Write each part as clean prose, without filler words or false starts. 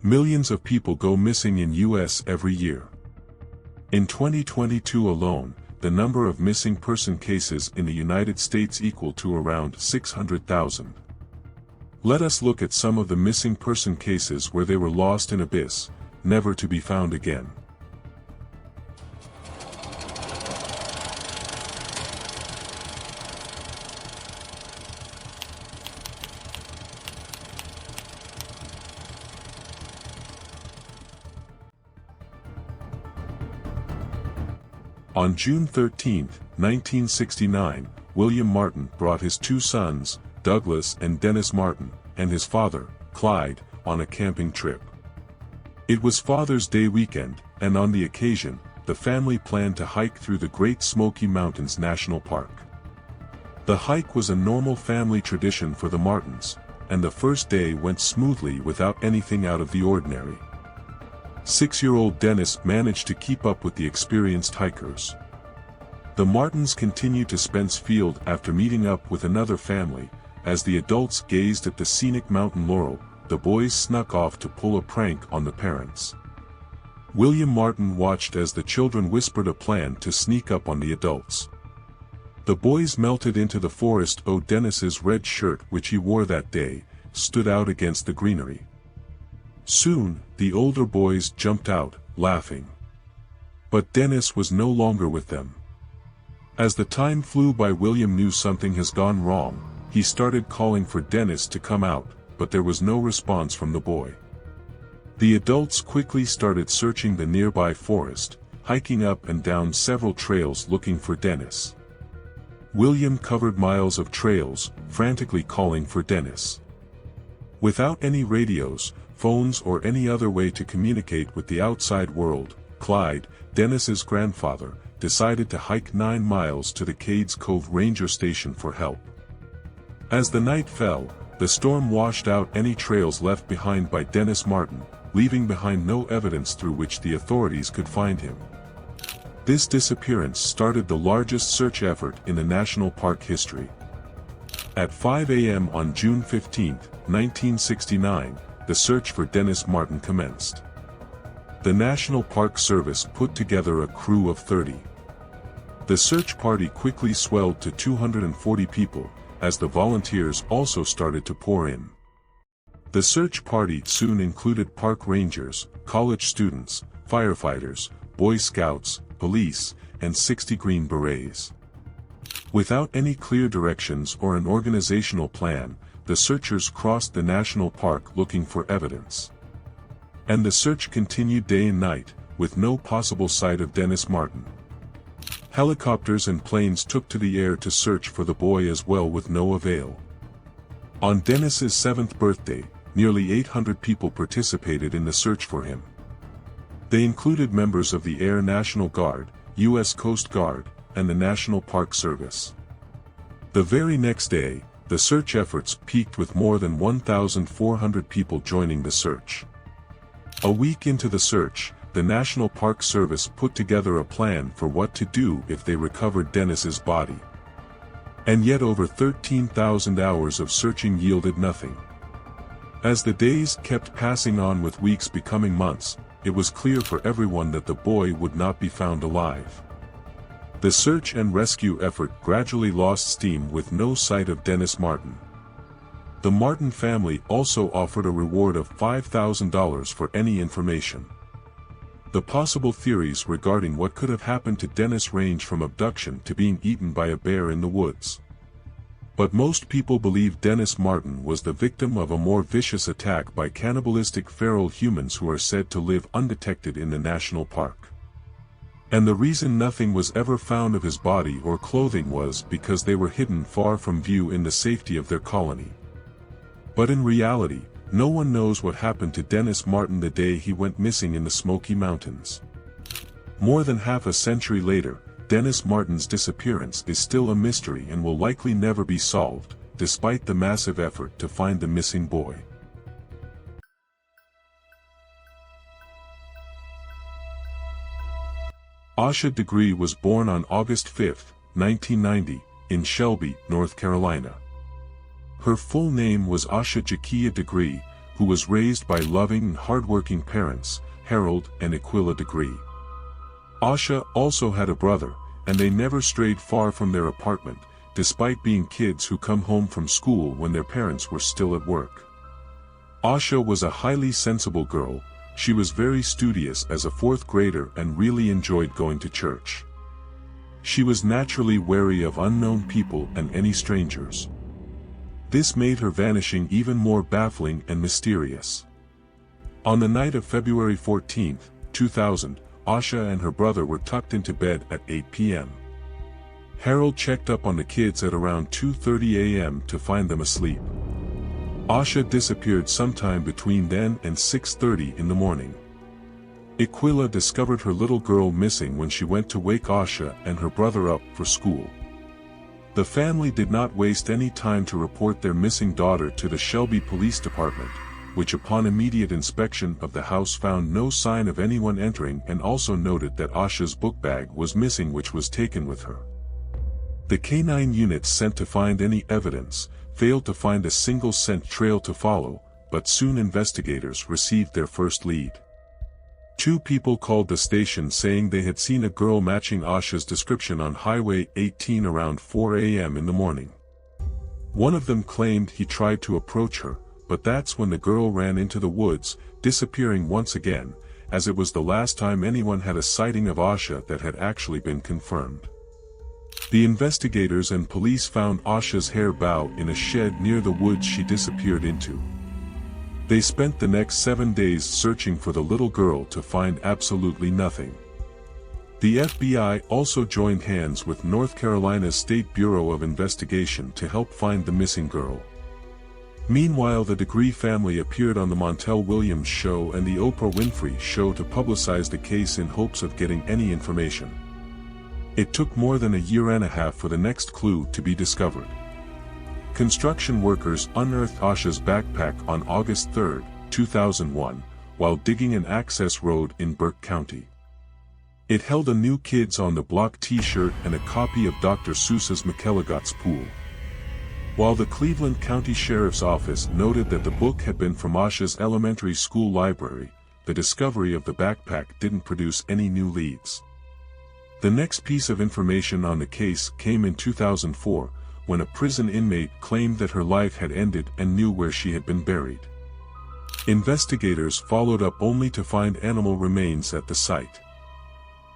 Millions of people go missing in U.S. every year. In 2022 alone, the number of missing person cases in the United States equal to around 600,000. Let us look at some of the missing person cases where they were lost in abyss, never to be found again. On June 13, 1969, William Martin brought his two sons, Douglas and Dennis Martin, and his father, Clyde, on a camping trip. It was Father's Day weekend, and on the occasion, the family planned to hike through the Great Smoky Mountains National Park. The hike was a normal family tradition for the Martins, and the first day went smoothly without anything out of the ordinary. 6-year-old Dennis managed to keep up with the experienced hikers. The Martins continued to Spence Field after meeting up with another family. As the adults gazed at the scenic mountain laurel, the boys snuck off to pull a prank on the parents. William Martin watched as the children whispered a plan to sneak up on the adults. The boys melted into the forest. Dennis's red shirt, which he wore that day, stood out against the greenery. Soon, the older boys jumped out, laughing. But Dennis was no longer with them. As the time flew by, William knew something has gone wrong. He started calling for Dennis to come out, but there was no response from the boy. The adults quickly started searching the nearby forest, hiking up and down several trails looking for Dennis. William covered miles of trails, frantically calling for Dennis. Without any radios, phones or any other way to communicate with the outside world, Clyde, Dennis's grandfather, decided to hike 9 miles to the Cades Cove Ranger Station for help. As the night fell, the storm washed out any trails left behind by Dennis Martin, leaving behind no evidence through which the authorities could find him. This disappearance started the largest search effort in the national park history. At 5 a.m. on June 15, 1969, the search for Dennis Martin commenced. The National Park Service put together a crew of 30. The search party quickly swelled to 240 people, as the volunteers also started to pour in. The search party soon included park rangers, college students, firefighters, Boy Scouts, police, and 60 Green Berets. Without any clear directions or an organizational plan, the searchers crossed the national park looking for evidence. And the search continued day and night, with no possible sight of Dennis Martin. Helicopters and planes took to the air to search for the boy as well, with no avail. On Dennis's 7th birthday, nearly 800 people participated in the search for him. They included members of the Air National Guard, U.S. Coast Guard, and the National Park Service. The very next day, the search efforts peaked with more than 1,400 people joining the search. A week into the search, the National Park Service put together a plan for what to do if they recovered Dennis's body. And yet over 13,000 hours of searching yielded nothing. As the days kept passing on with weeks becoming months, it was clear for everyone that the boy would not be found alive. The search and rescue effort gradually lost steam with no sight of Dennis Martin. The Martin family also offered a reward of $5,000 for any information. The possible theories regarding what could have happened to Dennis range from abduction to being eaten by a bear in the woods. But most people believe Dennis Martin was the victim of a more vicious attack by cannibalistic feral humans who are said to live undetected in the national park. And the reason nothing was ever found of his body or clothing was because they were hidden far from view in the safety of their colony. But in reality, no one knows what happened to Dennis Martin the day he went missing in the Smoky Mountains. More than half a century later, Dennis Martin's disappearance is still a mystery and will likely never be solved, despite the massive effort to find the missing boy. Asha Degree was born on August 5, 1990, in Shelby, North Carolina. Her full name was Asha Jakia Degree, who was raised by loving and hardworking parents, Harold and Aquila Degree. Asha also had a brother, and they never strayed far from their apartment, despite being kids who come home from school when their parents were still at work. Asha was a highly sensible girl. She was very studious as a fourth grader and really enjoyed going to church. She was naturally wary of unknown people and any strangers. This made her vanishing even more baffling and mysterious. On the night of February 14, 2000, Asha and her brother were tucked into bed at 8 p.m. Harold checked up on the kids at around 2:30 a.m. to find them asleep. Asha disappeared sometime between then and 6:30 in the morning. Aquila discovered her little girl missing when she went to wake Asha and her brother up for school. The family did not waste any time to report their missing daughter to the Shelby Police Department, which upon immediate inspection of the house found no sign of anyone entering and also noted that Asha's book bag was missing, which was taken with her. The K9 units sent to find any evidence failed to find a single scent trail to follow, but soon investigators received their first lead. Two people called the station saying they had seen a girl matching Asha's description on Highway 18 around 4 a.m. in the morning. One of them claimed he tried to approach her, but that's when the girl ran into the woods, disappearing once again, as it was the last time anyone had a sighting of Asha that had actually been confirmed. The investigators and police found Asha's hair bow in a shed near the woods she disappeared into. They spent the next 7 days searching for the little girl to find absolutely nothing. The FBI also joined hands with North Carolina's State Bureau of Investigation to help find the missing girl. Meanwhile, the Degree family appeared on the Montel Williams Show and the Oprah Winfrey Show to publicize the case in hopes of getting any information. It took more than a year and a half for the next clue to be discovered. Construction workers unearthed Asha's backpack on August 3, 2001, while digging an access road in Burke County. It held a New Kids on the Block t-shirt and a copy of Dr. Seuss's McElligot's Pool. While the Cleveland County Sheriff's Office noted that the book had been from Asha's elementary school library, the discovery of the backpack didn't produce any new leads. The next piece of information on the case came in 2004, when a prison inmate claimed that her life had ended and knew where she had been buried. Investigators followed up only to find animal remains at the site.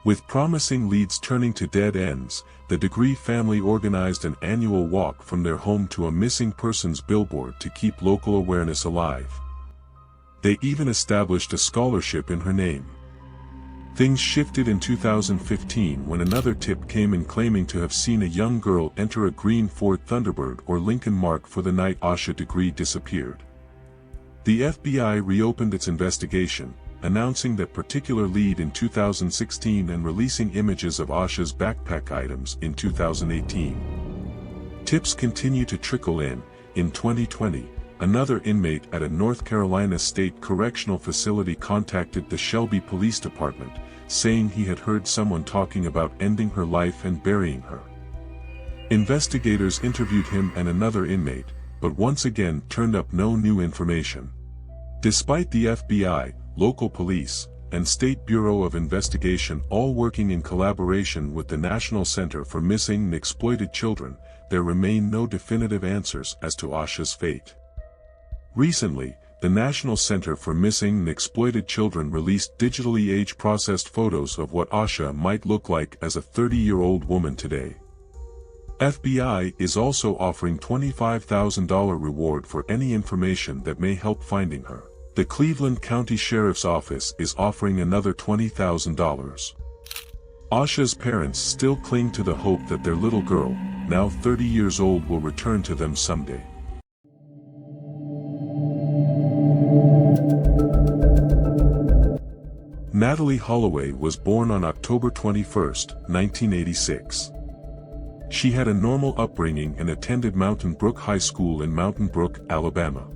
With promising leads turning to dead ends, the Degree family organized an annual walk from their home to a missing persons billboard to keep local awareness alive. They even established a scholarship in her name. Things shifted in 2015 when another tip came in claiming to have seen a young girl enter a green Ford Thunderbird or Lincoln Mark for the night Asha Degree disappeared. The FBI reopened its investigation, announcing that particular lead in 2016 and releasing images of Asha's backpack items in 2018. Tips continue to trickle in. In 2020, another inmate at a North Carolina State Correctional Facility contacted the Shelby Police Department, saying he had heard someone talking about ending her life and burying her. Investigators interviewed him and another inmate, but once again turned up no new information. Despite the FBI, local police, and State Bureau of Investigation all working in collaboration with the National Center for Missing and Exploited Children, there remain no definitive answers as to Asha's fate. Recently, the National Center for Missing and Exploited Children released digitally age-processed photos of what Asha might look like as a 30-year-old woman today. FBI is also offering $25,000 reward for any information that may help finding her. The Cleveland County Sheriff's Office is offering another $20,000. Asha's parents still cling to the hope that their little girl, now 30 years old, will return to them someday. Natalee Holloway was born on October 21, 1986. She had a normal upbringing and attended Mountain Brook High School in Mountain Brook, Alabama.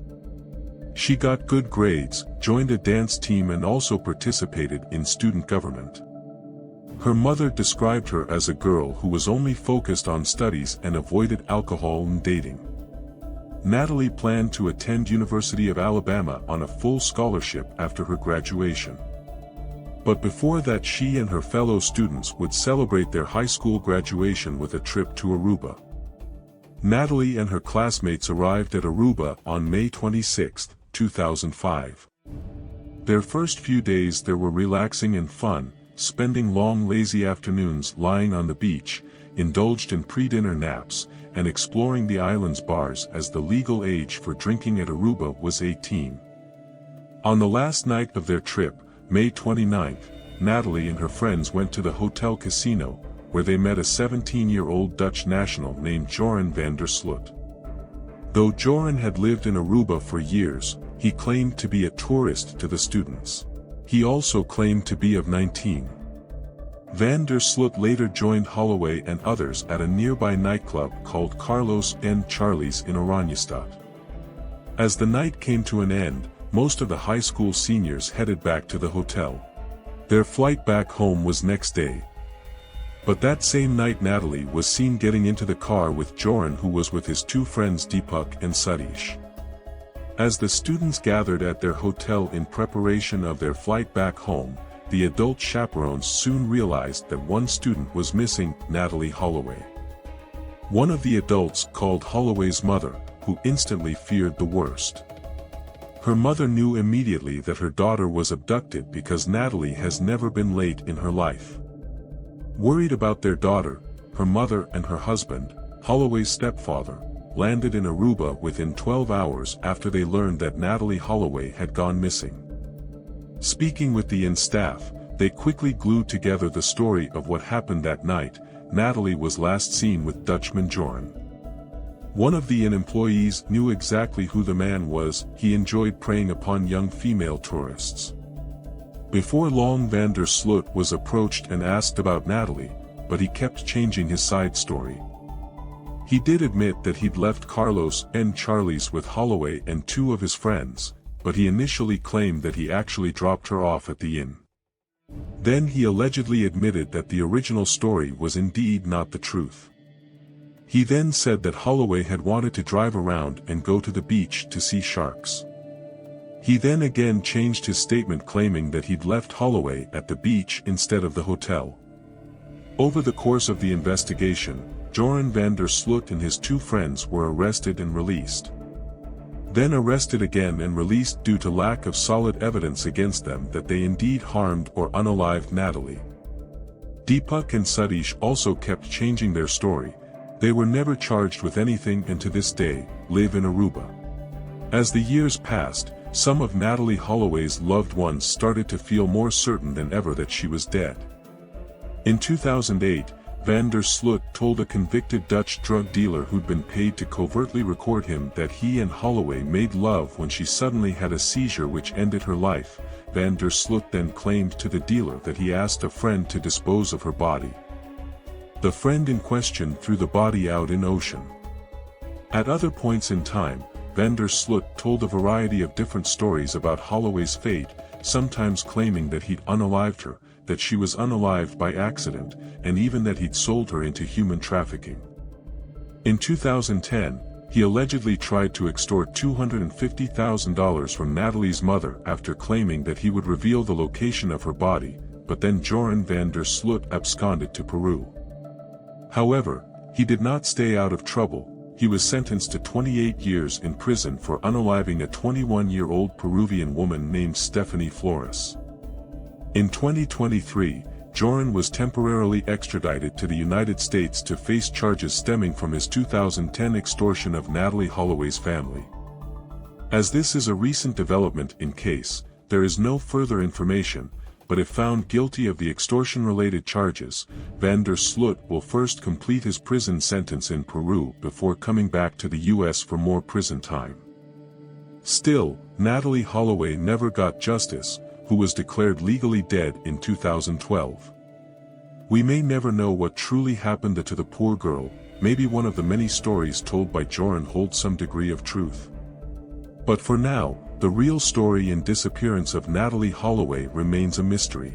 She got good grades, joined a dance team and also participated in student government. Her mother described her as a girl who was only focused on studies and avoided alcohol and dating. Natalie planned to attend University of Alabama on a full scholarship after her graduation. But before that, she and her fellow students would celebrate their high school graduation with a trip to Aruba. Natalie and her classmates arrived at Aruba on May 26, 2005. Their first few days there were relaxing and fun, spending long lazy afternoons lying on the beach, indulged in pre-dinner naps, and exploring the island's bars as the legal age for drinking at Aruba was 18. On the last night of their trip, May 29, Natalie and her friends went to the Hotel Casino, where they met a 17-year-old Dutch national named Joran van der Sloot. Though Joran had lived in Aruba for years, he claimed to be a tourist to the students. He also claimed to be of 19. Van der Sloot later joined Holloway and others at a nearby nightclub called Carlos and Charlie's in Oranjestad. As the night came to an end, most of the high school seniors headed back to the hotel. Their flight back home was next day. But that same night Natalie was seen getting into the car with Joran, who was with his two friends Deepak and Satish. As the students gathered at their hotel in preparation of their flight back home, the adult chaperones soon realized that one student was missing, Natalie Holloway. One of the adults called Holloway's mother, who instantly feared the worst. Her mother knew immediately that her daughter was abducted because Natalie has never been late in her life. Worried about their daughter, her mother and her husband, Holloway's stepfather, landed in Aruba within 12 hours after they learned that Natalie Holloway had gone missing. Speaking with the inn staff, they quickly glued together the story of what happened that night. Natalie was last seen with Dutchman Joran. One of the inn employees knew exactly who the man was. He enjoyed preying upon young female tourists. Before long, Van der Sloot was approached and asked about Natalie, but he kept changing his side story. He did admit that he'd left Carlos and Charlie's with Holloway and two of his friends, but he initially claimed that he actually dropped her off at the inn. Then he allegedly admitted that the original story was indeed not the truth. He then said that Holloway had wanted to drive around and go to the beach to see sharks. He then again changed his statement, claiming that he'd left Holloway at the beach instead of the hotel. Over the course of the investigation, Joran van der Sloot and his two friends were arrested and released. Then arrested again and released due to lack of solid evidence against them that they indeed harmed or unalived Natalie. Deepak and Satish also kept changing their story. They were never charged with anything and to this day, live in Aruba. As the years passed, some of Natalie Holloway's loved ones started to feel more certain than ever that she was dead. In 2008, Van der Sloot told a convicted Dutch drug dealer who'd been paid to covertly record him that he and Holloway made love when she suddenly had a seizure which ended her life. Van der Sloot then claimed to the dealer that he asked a friend to dispose of her body. The friend in question threw the body out in ocean. At other points in time, Van der Sloot told a variety of different stories about Holloway's fate, sometimes claiming that he'd unalived her, that she was unalived by accident, and even that he'd sold her into human trafficking. In 2010, he allegedly tried to extort $250,000 from Natalie's mother after claiming that he would reveal the location of her body, but then Joran van der Sloot absconded to Peru. However, he did not stay out of trouble. He was sentenced to 28 years in prison for unaliving a 21-year-old Peruvian woman named Stephanie Flores. In 2023, Joran was temporarily extradited to the United States to face charges stemming from his 2010 extortion of Natalie Holloway's family. As this is a recent development in case, there is no further information, but if found guilty of the extortion-related charges, Van der Sloot will first complete his prison sentence in Peru before coming back to the US for more prison time. Still, Natalie Holloway never got justice, who was declared legally dead in 2012. We may never know what truly happened to the poor girl. Maybe one of the many stories told by Joran holds some degree of truth. But for now, the real story and disappearance of Natalie Holloway remains a mystery.